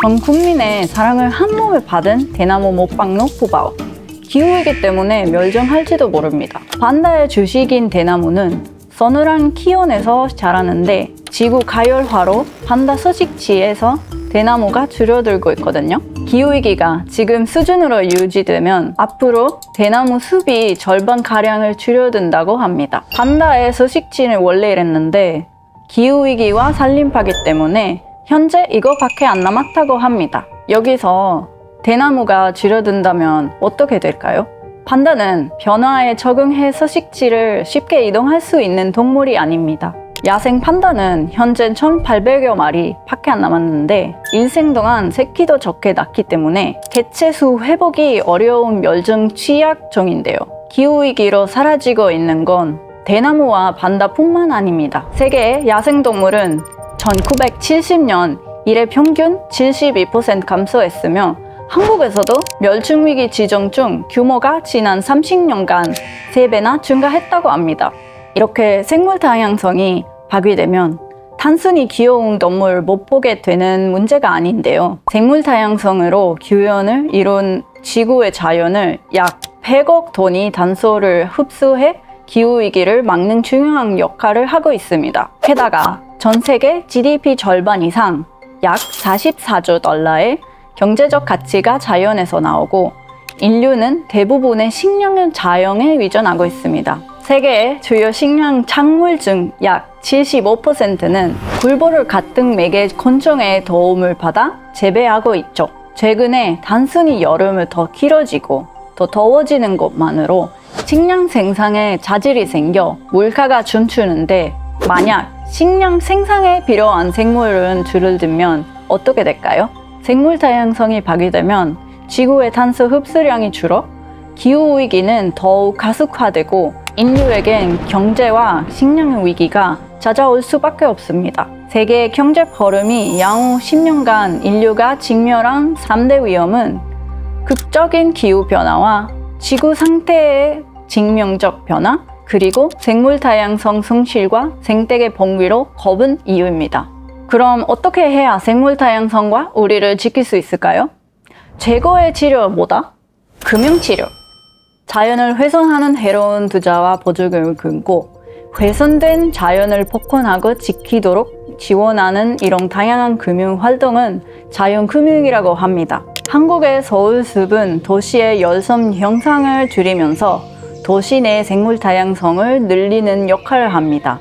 전 국민의 사랑을 한 몸에 받은 대나무 못박로 푸바오. 기후위기 때문에 멸종할지도 모릅니다. 판다의 주식인 대나무는 서늘한 기온에서 자라는데 지구 가열화로 판다 서식지에서 대나무가 줄어들고 있거든요. 기후위기가 지금 수준으로 유지되면 앞으로 대나무 숲이 절반가량을 줄어든다고 합니다. 판다의 서식지는 원래 이랬는데 기후위기와 산림 파괴 때문에 현재 이거밖에 안 남았다고 합니다. 여기서 대나무가 줄어든다면 어떻게 될까요? 판다는 변화에 적응해 서식지를 쉽게 이동할 수 있는 동물이 아닙니다. 야생 판다는 현재 1,800여 마리 밖에 안 남았는데 일생 동안 새끼도 적게 낳기 때문에 개체수 회복이 어려운 멸종 취약종인데요. 기후위기로 사라지고 있는 건 대나무와 판다뿐만 아닙니다. 세계의 야생동물은 1970년 이래 평균 72% 감소했으며 한국에서도 멸종위기 지정 중 규모가 지난 30년간 3배나 증가했다고 합니다. 이렇게 생물 다양성이 파괴되면 단순히 귀여운 동물 못 보게 되는 문제가 아닌데요. 생물 다양성으로 규현을 이룬 지구의 자연을 약 100억 돈이 단소를 흡수해 기후위기를 막는 중요한 역할을 하고 있습니다. 게다가 전 세계 GDP 절반 이상 약 44조 달러의 경제적 가치가 자연에서 나오고 인류는 대부분의 식량을 자연에 의존하고 있습니다. 세계의 주요 식량 작물 중 약 75%는 굴보를 같은 매개 곤충의 도움을 받아 재배하고 있죠. 최근에 단순히 여름이 더 길어지고 더 더워지는 것만으로 식량 생산에 자질이 생겨 물가가 춤추는데 만약 식량 생산에 필요한 생물은 줄어들면 어떻게 될까요? 생물 다양성이 파괴되면 지구의 탄소 흡수량이 줄어 기후위기는 더욱 가속화되고 인류에겐 경제와 식량 위기가 찾아올 수밖에 없습니다. 세계 경제 흐름이 향후 10년간 인류가 직면한 3대 위험은 극적인 기후변화와 지구 상태의 직면적 변화, 그리고 생물 다양성 손실과 생태계 붕괴로 꼽은 이유입니다. 그럼 어떻게 해야 생물 다양성과 우리를 지킬 수 있을까요? 최고의 치료는 뭐다? 금융치료. 자연을 훼손하는 해로운 투자와 보조금을 끊고 훼손된 자연을 복원하고 지키도록 지원하는 이런 다양한 금융활동은 자연금융이라고 합니다. 한국의 서울숲은 도시의 열섬 형상을 줄이면서 도시 내 생물 다양성을 늘리는 역할을 합니다.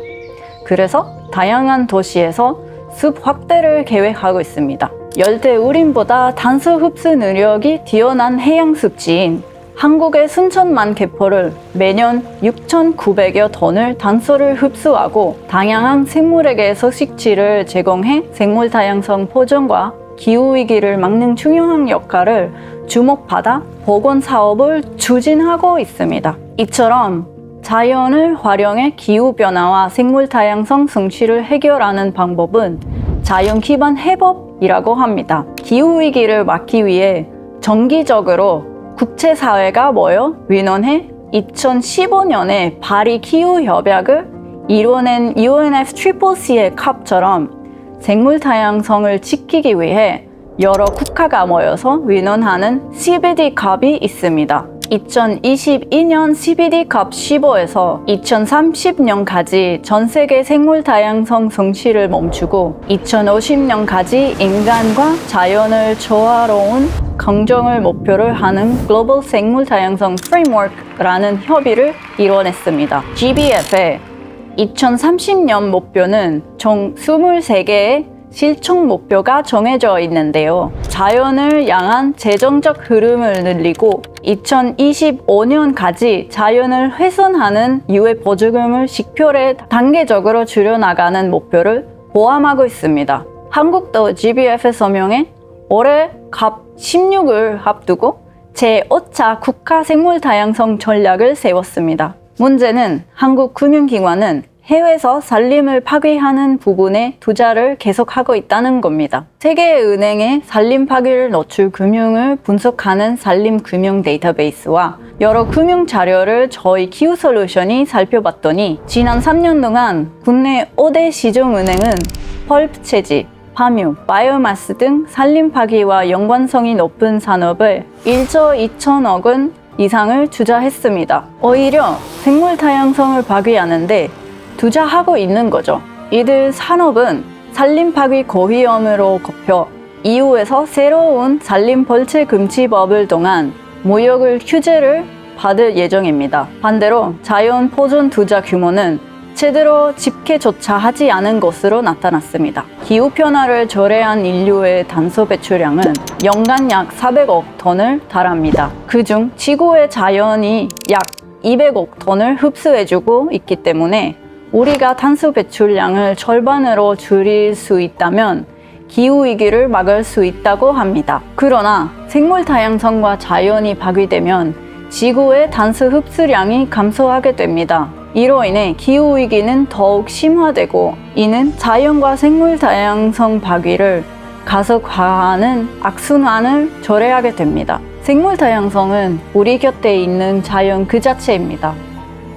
그래서 다양한 도시에서 숲 확대를 계획하고 있습니다. 열대우림보다 탄소 흡수 능력이 뛰어난 해양습지인 한국의 순천만 갯벌을 매년 6,900여 톤을 탄소를 흡수하고 다양한 생물에게 서식지를 제공해 생물 다양성 보존과 기후위기를 막는 중요한 역할을 주목받아 복원 사업을 추진하고 있습니다. 이처럼 자연을 활용해 기후변화와 생물 다양성 손실을 해결하는 방법은 자연 기반 해법이라고 합니다. 기후위기를 막기 위해 정기적으로 국제사회가 모여 의논해 2015년에 파리 기후협약을 이뤄낸 UNFCCC의 컵처럼 생물 다양성을 지키기 위해 여러 국가가 모여서 의논하는 CBD 컵이 있습니다. 2022년 CBD 컵 15에서 2030년까지 전 세계 생물 다양성 손실을 멈추고 2050년까지 인간과 자연을 조화로운 긍정을 목표를 하는 글로벌 생물 다양성 프레임워크라는 협의를 이뤄냈습니다. GBF의 2030년 목표는 총 23개의 실천 목표가 정해져 있는데요. 자연을 향한 재정적 흐름을 늘리고 2025년까지 자연을 훼손하는 유해 보조금을 10%에 단계적으로 줄여나가는 목표를 포함하고 있습니다. 한국도 GBF 서명에 올해 컵 16을 앞두고 제5차 국가 생물 다양성 전략을 세웠습니다. 문제는 한국 금융기관은 해외에서 산림을 파괴하는 부분에 투자를 계속하고 있다는 겁니다. 세계은행의 산림 파괴를 노출 금융을 분석하는 산림 금융 데이터베이스와 여러 금융 자료를 저희 기후솔루션이 살펴봤더니 지난 3년 동안 국내 5대 시중은행은 펄프 채집, 파묘, 바이오마스 등 산림 파기와 연관성이 높은 산업을 1조 2천억 원 이상을 투자했습니다. 오히려 생물 다양성을 파괴하는데 투자하고 있는 거죠. 이들 산업은 산림 파괴 고위험으로 꼽혀 EU에서 새로운 산림 벌채 금지법을 통한 무역을 규제를 받을 예정입니다. 반대로 자연 보존 투자 규모는 제대로 집계조차 하지 않은 것으로 나타났습니다. 기후변화를 초래한 인류의 탄소 배출량은 연간 약 400억 톤을 달합니다. 그중 지구의 자연이 약 200억 톤을 흡수해주고 있기 때문에 우리가 탄소 배출량을 절반으로 줄일 수 있다면 기후위기를 막을 수 있다고 합니다. 그러나 생물 다양성과 자연이 파괴되면 지구의 탄소 흡수량이 감소하게 됩니다. 이로 인해 기후위기는 더욱 심화되고 이는 자연과 생물 다양성 파괴를 가속화하는 악순환을 초래하게 됩니다. 생물 다양성은 우리 곁에 있는 자연 그 자체입니다.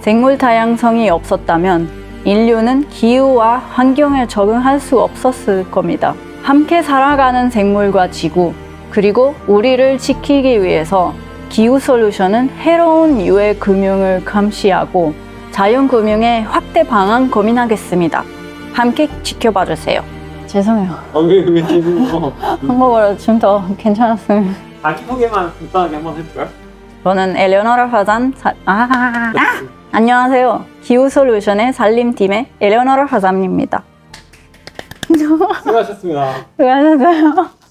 생물 다양성이 없었다면 인류는 기후와 환경에 적응할 수 없었을 겁니다. 함께 살아가는 생물과 지구, 그리고 우리를 지키기 위해서 기후 솔루션은 해로운 유해 금융을 감시하고 자연금융의 확대 방안 고민하겠습니다. 함께 지켜봐 주세요. 죄송해요. 왜 지금 한국어로 좀 더 괜찮았으면. 자기소개만 간단하게 한번 해볼까요? 저는 엘레오노라 화산 안녕하세요. 기후 솔루션의 산림팀의 엘레오노라 화산입니다. 수고하셨습니다. 수고하셨어요.